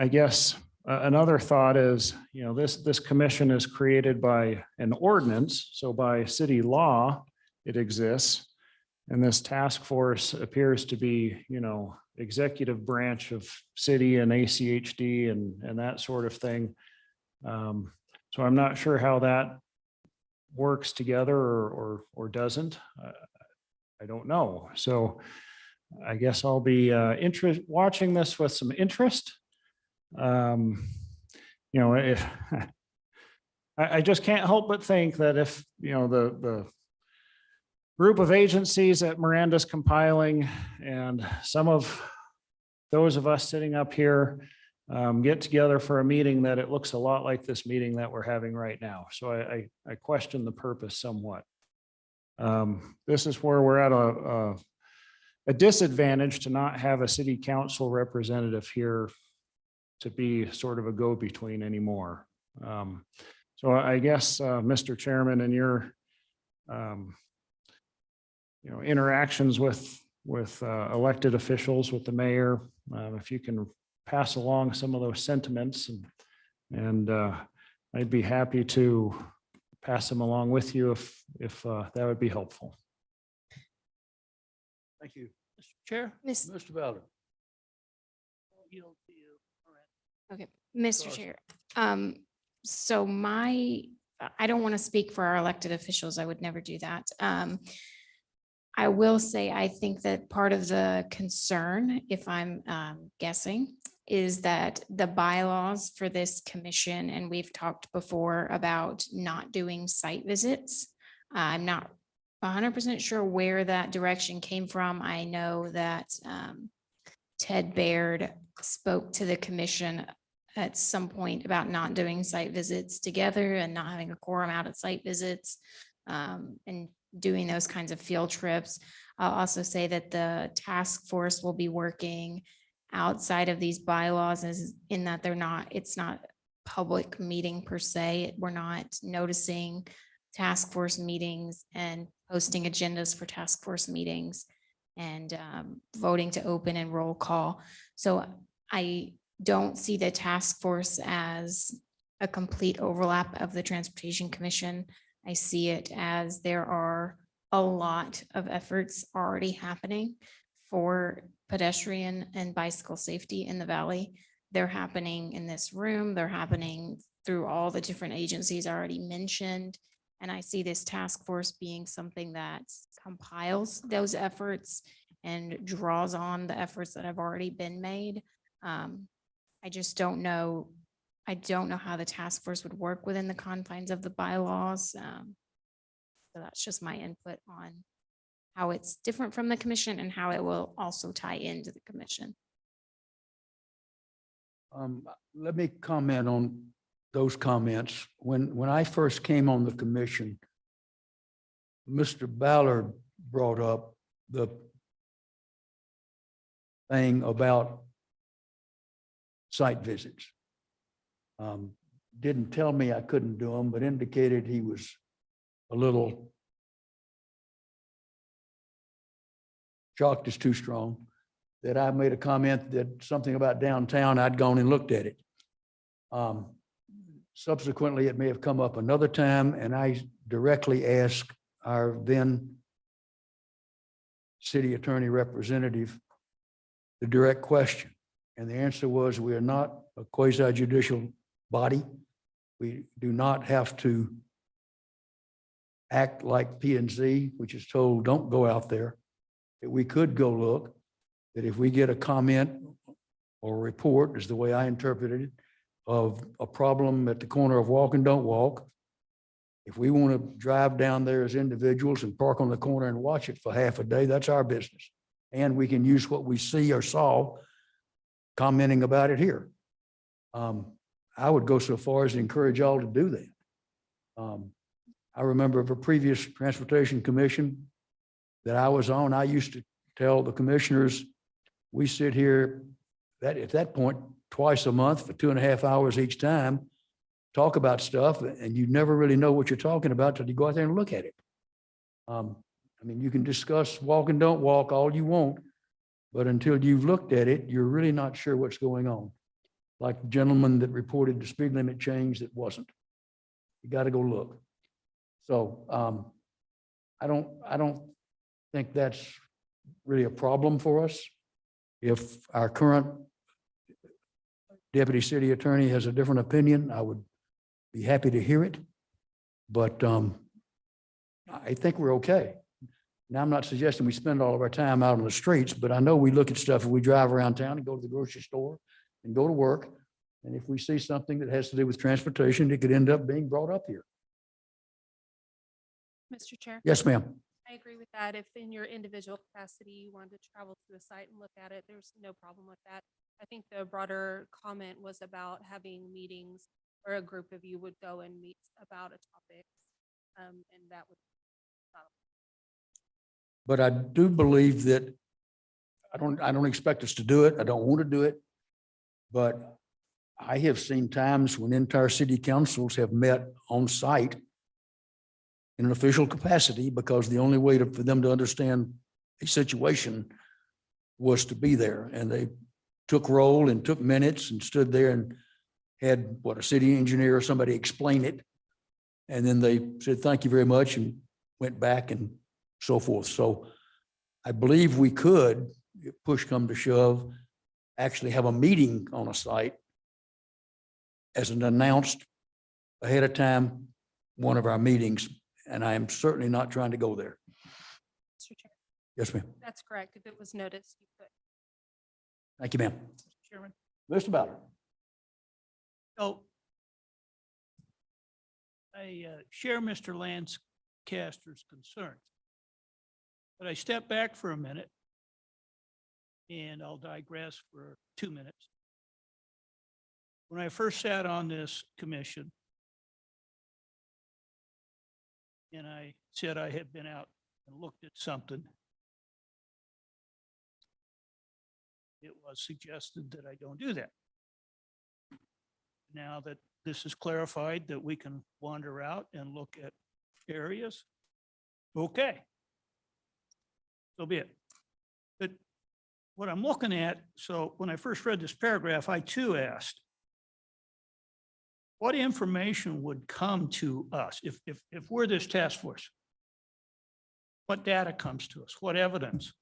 guess another thought is, you know, this commission is created by an ordinance, so by city law, it exists. And this task force appears to be, you know, executive branch of city and ACHD and that sort of thing. So I'm not sure how that works together or doesn't. I don't know. So I guess I'll be watching this with some interest. You know, if I just can't help but think that if, you know, the group of agencies that Miranda's compiling and some of those of us sitting up here get together for a meeting, that it looks a lot like this meeting that we're having right now. So I question the purpose somewhat. This is where we're at a disadvantage to not have a city council representative here to be sort of a go-between anymore. So I guess, Mr. Chairman, in your you know, interactions with elected officials, with the mayor, if you can pass along some of those sentiments, and I'd be happy to pass them along with you if that would be helpful. Thank you. Mr. Chair, Mr. Bowder. Yield to you. All right. Okay, Mr. Chair. So I don't want to speak for our elected officials. I would never do that. I will say, I think that part of the concern, if I'm guessing, is that the bylaws for this commission, and we've talked before about not doing site visits. I'm not 100% sure where that direction came from. I know that Ted Baird spoke to the commission at some point about not doing site visits together and not having a quorum out at site visits, and doing those kinds of field trips. I'll also say that the task force will be working outside of these bylaws, as in that it's not public meeting per se. We're not noticing task force meetings and posting agendas for task force meetings and voting to open and roll call. So I don't see the task force as a complete overlap of the Transportation Commission. I see it as there are a lot of efforts already happening for pedestrian and bicycle safety in the valley. They're happening in this room. They're happening through all the different agencies already mentioned. And I see this task force being something that compiles those efforts and draws on the efforts that have already been made. I just don't know. I don't know how the task force would work within the confines of the bylaws. So that's just my input on how it's different from the commission and how it will also tie into the commission. Let me comment on those comments. When I first came on the commission, Mr. Ballard brought up the thing about site visits. Didn't tell me I couldn't do them, but indicated he was a little, shocked is too strong, that I made a comment that something about downtown, I'd gone and looked at it. Subsequently, it may have come up another time, and I directly asked our then city attorney representative the direct question. And the answer was, we are not a quasi judicial body. We do not have to act like P&Z, which is told, don't go out there. That we could go look, that if we get a comment or a report, is the way I interpreted it, of a problem at the corner of Walk and Don't Walk, if we want to drive down there as individuals and park on the corner and watch it for half a day, that's our business. And we can use what we see or saw commenting about it here. I would go so far as to encourage y'all to do that. I remember of a previous transportation commission that I was on, I used to tell the commissioners, we sit here that at that point, twice a month for 2.5 hours each time, talk about stuff, and you never really know what you're talking about till you go out there and look at it. I mean, you can discuss walk and don't walk all you want, but until you've looked at it, you're really not sure what's going on. Like the gentleman that reported the speed limit change that wasn't. You got to go look. So I don't think that's really a problem for us. If our current deputy city attorney has a different opinion, I would be happy to hear it. But I think we're okay. Now, I'm not suggesting we spend all of our time out on the streets, but I know we look at stuff and we drive around town and go to the grocery store and go to work. And if we see something that has to do with transportation, it could end up being brought up here. Mr. Chair? Yes, ma'am. I agree with that. If in your individual capacity, you wanted to travel to the site and look at it, there's no problem with that. I think the broader comment was about having meetings where a group of you would go and meet about a topic. And that would. But I do believe that I don't expect us to do it. I don't want to do it. But I have seen times when entire city councils have met on site in an official capacity because the only way for them to understand a situation was to be there. And they took roll and took minutes and stood there and had a city engineer or somebody explain it. And then they said, thank you very much, and went back and so forth. So I believe we could, if push come to shove, actually have a meeting on a site as an announced ahead of time, one of our meetings. And I am certainly not trying to go there. Mr. Chair, Yes, ma'am. that's correct. If it was noticed, you could. Thank you, ma'am. Mr. Chairman. Mr. Ballard. So I share Mr. Lancaster's concerns. But I step back for a minute and I'll digress for 2 minutes. When I first sat on this commission and I said I had been out and looked at something, it was suggested that I don't do that. Now that this is clarified that we can wander out and look at areas, okay. So be it. But what I'm looking at, so when I first read this paragraph, I too asked, what information would come to us if we're this task force? What data comes to us? What evidence?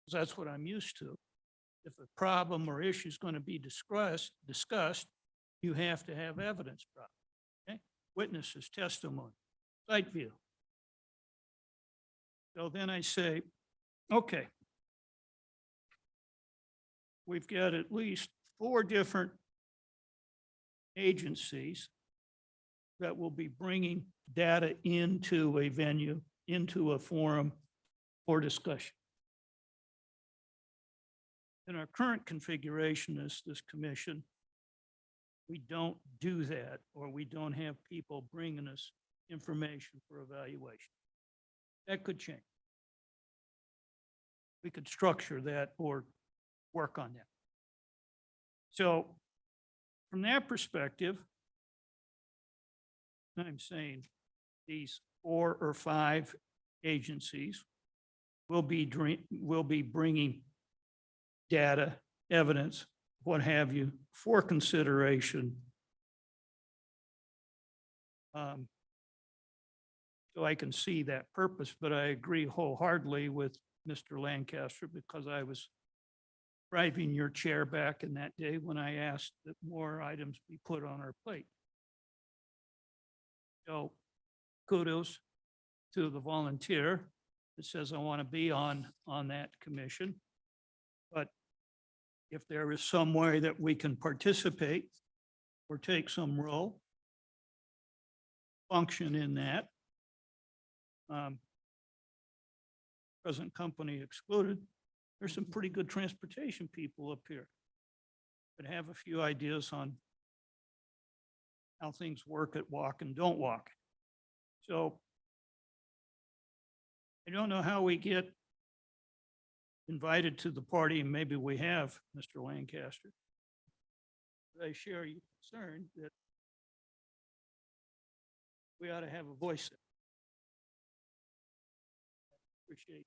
Because that's what I'm used to. if a problem or issue is going to be discussed, you have to have evidence. Okay? Witnesses, testimony, site view. So then I say, okay, we've got at least 4 different agencies that will be bringing data into a venue, into a forum for discussion. In our current configuration as this commission, we don't do that, or we don't have people bringing us information for evaluation. That could change. We could structure that or work on that. So from that perspective, I'm saying these 4 or 5 agencies will be bringing data, evidence, what have you, for consideration. So I can see that purpose, but I agree wholeheartedly with Mr. Lancaster, because I was driving your chair back in that day when I asked that more items be put on our plate. So kudos to the volunteer that says, I want to be on that commission. But if there is some way that we can participate or take some role, function in that, present company excluded, there's some pretty good transportation people up here that have a few ideas on how things work at walk and don't walk. So I don't know how we get invited to the party, and maybe we have, Mr. Lancaster. But I share your concern that we ought to have a voice. Appreciate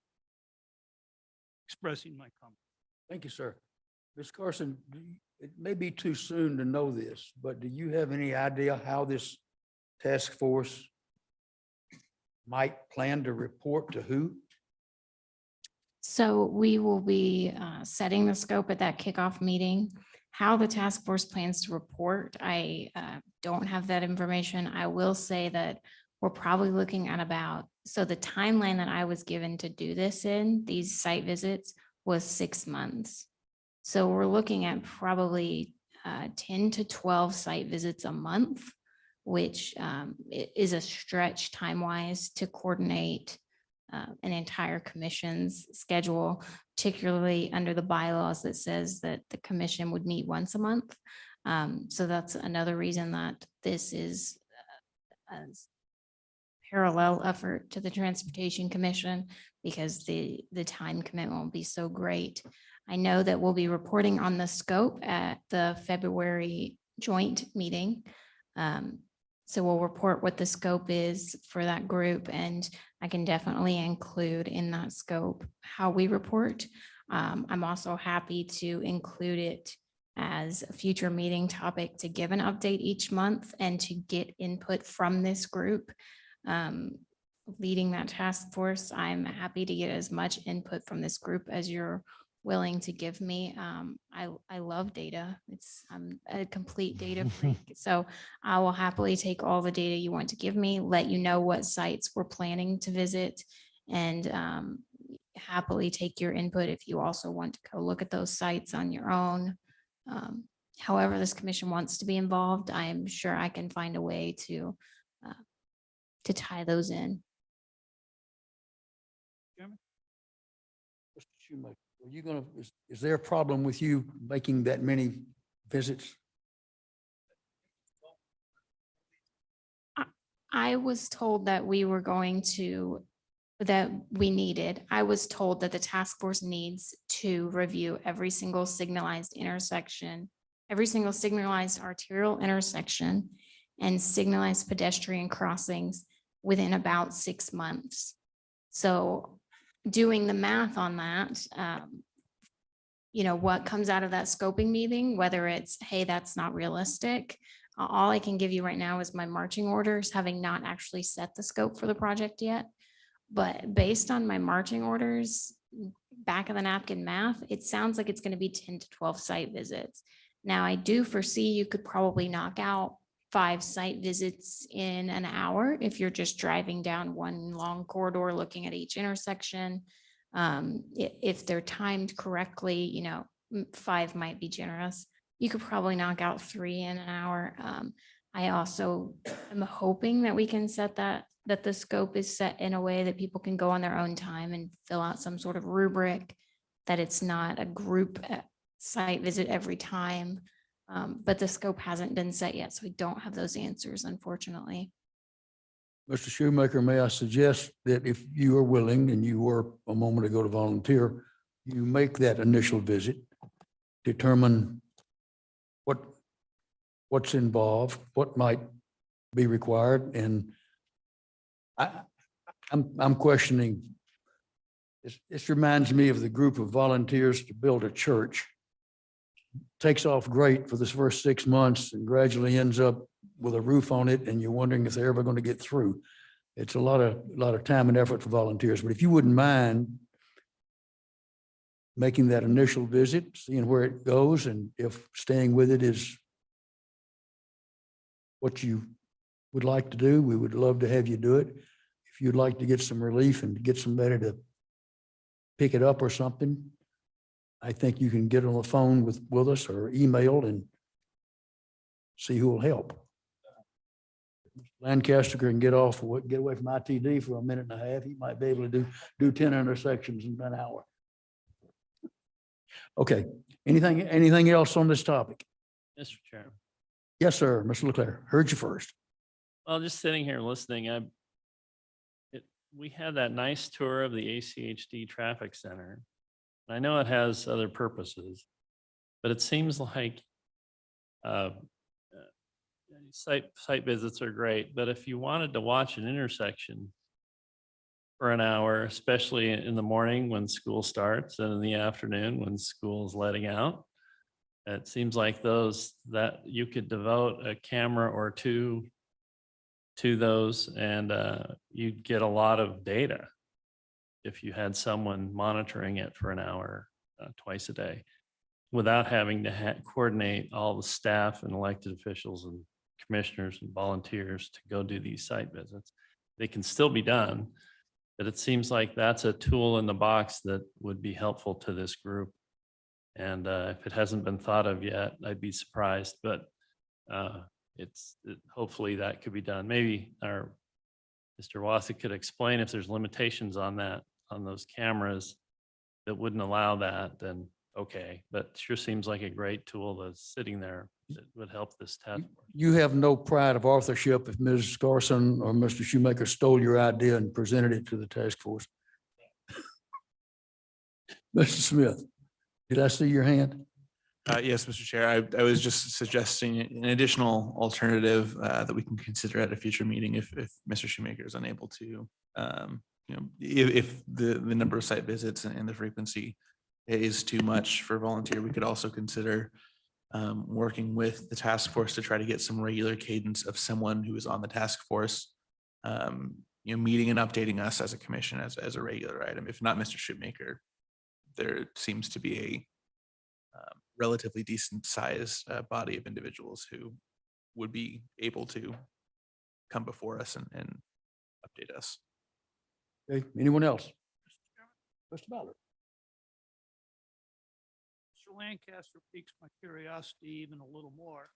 expressing my comment. Thank you, sir. Ms. Carson, it may be too soon to know this, but do you have any idea how this task force might plan to report to who? So we will be setting the scope at that kickoff meeting. How the task force plans to report, I don't have that information. I will say that we're probably looking at about, so the timeline that I was given to do this in, these site visits, was 6 months. So we're looking at probably 10 to 12 site visits a month, which is a stretch time-wise to coordinate an entire commission's schedule, particularly under the bylaws that says that the commission would meet once a month. So that's another reason that this is a parallel effort to the Transportation Commission, because the time commitment will be so great. I know that we'll be reporting on the scope at the February joint meeting. So we'll report what the scope is for that group, and I can definitely include in that scope how we report. I'm also happy to include it as a future meeting topic to give an update each month and to get input from this group. Leading that task force, I'm happy to get as much input from this group as you're willing to give me. I love data. I'm a complete data freak. So I will happily take all the data you want to give me, let you know what sites we're planning to visit, and happily take your input if you also want to go look at those sites on your own. However this commission wants to be involved, I am sure I can find a way to tie those in. Mr. Shoemaker, are you gonna, is there a problem with you making that many visits? I was told that we were going to, that we needed, I was told that the task force needs to review every single signalized intersection, every single signalized arterial intersection and signalized pedestrian crossings within about 6 months. So doing the math on that, what comes out of that scoping meeting, whether it's, hey, that's not realistic. All I can give you right now is my marching orders, having not actually set the scope for the project yet. But based on my marching orders, back of the napkin math, it sounds like it's going to be 10 to 12 site visits. Now, I do foresee you could probably knock out 5 site visits in an hour if you're just driving down one long corridor, looking at each intersection. If they're timed correctly, 5 might be generous. You could probably knock out 3 in an hour. I also am hoping that we can set that the scope is set in a way that people can go on their own time and fill out some sort of rubric, that it's not a group site visit every time. But the scope hasn't been set yet, so we don't have those answers, unfortunately. Mr. Shoemaker, may I suggest that if you are willing, and you were a moment ago to volunteer, you make that initial visit, determine what's involved, what might be required, and I'm questioning. This reminds me of the group of volunteers to build a church. Takes off great for this first 6 months and gradually ends up with a roof on it, and you're wondering if they're ever going to get through. It's a lot of time and effort for volunteers, but if you wouldn't mind making that initial visit, seeing where it goes, and if staying with it is what you would like to do, we would love to have you do it. If you'd like to get some relief and get somebody to pick it up or something, I think you can get on the phone with us or email and see who will help. Lancaster can get away from ITD for a minute and a half. He might be able to do 10 intersections in an hour. Okay, anything else on this topic? Mr. Chairman. Yes, sir, Mr. Leclerc, heard you first. Well, just sitting here listening, we had that nice tour of the ACHD traffic center. I know it has other purposes, but it seems like site visits are great, but if you wanted to watch an intersection for an hour, especially in the morning when school starts and in the afternoon when school is letting out, it seems like that you could devote a camera or two to those, and you'd get a lot of data if you had someone monitoring it for an hour twice a day without having to coordinate all the staff and elected officials and commissioners and volunteers to go do these site visits. They can still be done, but it seems like that's a tool in the box that would be helpful to this group. And if it hasn't been thought of yet, I'd be surprised, but hopefully that could be done. Maybe our Mr. Wasik could explain if there's limitations on that, on those cameras that wouldn't allow that, then okay. But sure seems like a great tool that's sitting there that would help this task force. You have no pride of authorship if Ms. Carson or Mr. Shoemaker stole your idea and presented it to the task force. Mr. Smith, did I see your hand? Yes, Mr. Chair, I was just suggesting an additional alternative that we can consider at a future meeting if Mr. Shoemaker is unable to, if the number of site visits and the frequency is too much for volunteer, we could also consider working with the task force to try to get some regular cadence of someone who is on the task force, meeting and updating us as a commission as a regular item. If not Mr. Shoemaker, there seems to be a relatively decent sized body of individuals who would be able to come before us and update us. Okay, anyone else? Mr. Ballard. Mr. Lancaster piques my curiosity even a little more.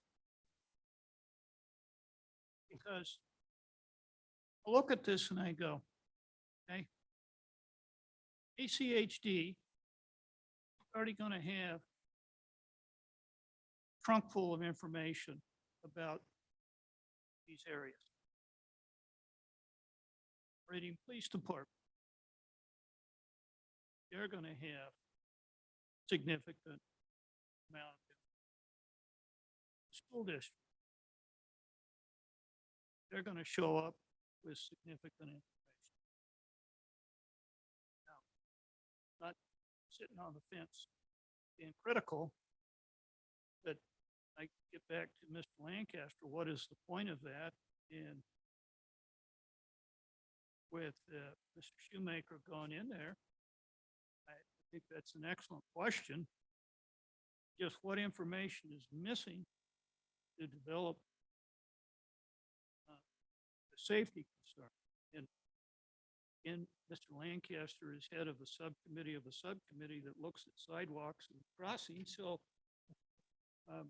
Because I look at this and I go, okay, ACHD already going to have a trunk full of information about these areas. Meridian Police Department, they're going to have significant amount of school district. They're going to show up with significant information. Now, not sitting on the fence being critical, but I get back to Mr. Lancaster, what is the point of that? And with Mr. Shoemaker going in there, think that's an excellent question. Just what information is missing to develop the safety concern? And Mr. Lancaster is head of a subcommittee that looks at sidewalks and crossings, so I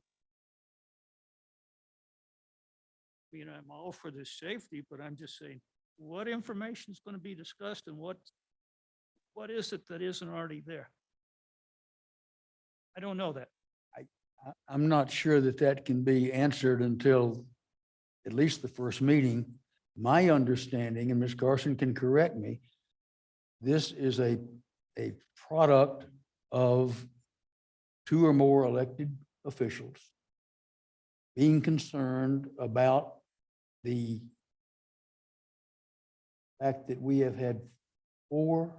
mean, I'm all for this safety, but I'm just saying, what information is going to be discussed and what is it that isn't already there? I don't know that. I'm not sure that that can be answered until at least the first meeting. My understanding, and Ms. Carson can correct me, this is a product of 2 or more elected officials being concerned about the fact that we have had 4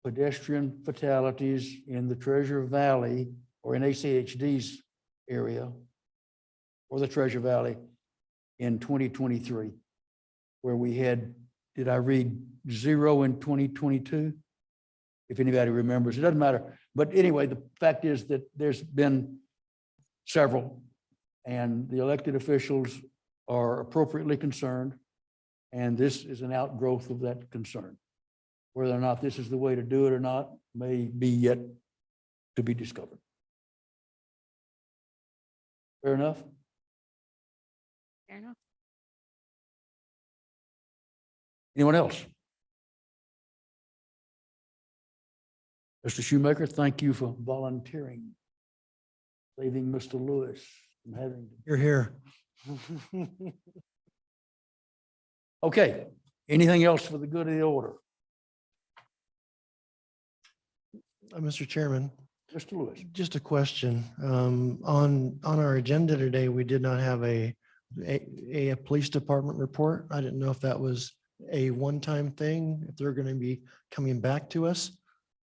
pedestrian fatalities in the Treasure Valley or in ACHD's area or the Treasure Valley in 2023, where we had, did I read 0 in 2022? If anybody remembers, it doesn't matter. But anyway, the fact is that there's been several, and the elected officials are appropriately concerned, and this is an outgrowth of that concern. Whether or not this is the way to do it or not may be yet to be discovered. Fair enough? Fair enough. Anyone else? Mr. Shoemaker, thank you for volunteering, saving Mr. Lewis from having. You're here. Okay, anything else for the good of the order? Mr. Chairman, Mr. Lewis. just a question. On our agenda today, we did not have a police department report. I didn't know if that was a one-time thing, if they're going to be coming back to us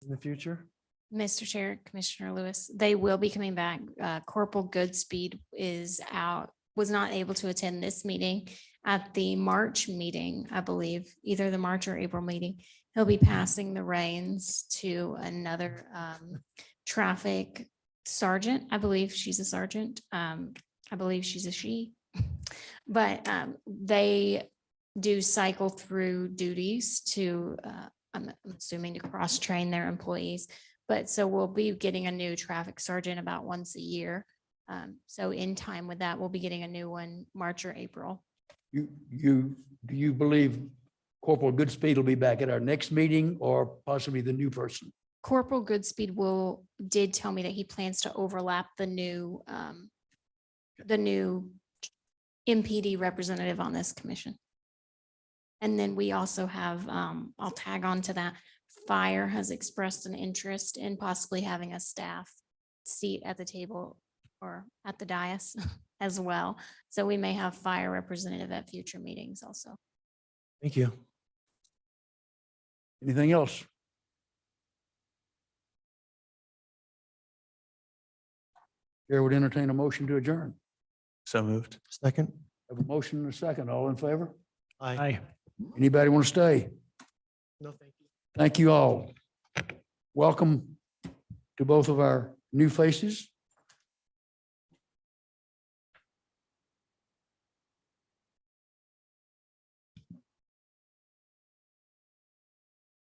in the future. Mr. Chair, Commissioner Lewis, they will be coming back. Corporal Goodspeed was not able to attend this meeting. At the March meeting, I believe, either the March or April meeting, he'll be passing the reins to another traffic sergeant. I believe she's a sergeant. I believe she's a she. But they do cycle through duties to, I'm assuming, to cross-train their employees. But so we'll be getting a new traffic sergeant about once a year. So in time with that, we'll be getting a new one March or April. Do you believe Corporal Goodspeed will be back at our next meeting or possibly the new person? Corporal Goodspeed did tell me that he plans to overlap the new MPD representative on this commission. And then we also have, I'll tag on to that, Fire has expressed an interest in possibly having a staff seat at the table or at the dais as well. So we may have Fire representative at future meetings also. Thank you. Anything else? Chair would entertain a motion to adjourn. So moved. Second. Have a motion and a second. All in favor? Aye. Anybody want to stay? No, thank you. Thank you all. Welcome to both of our new faces.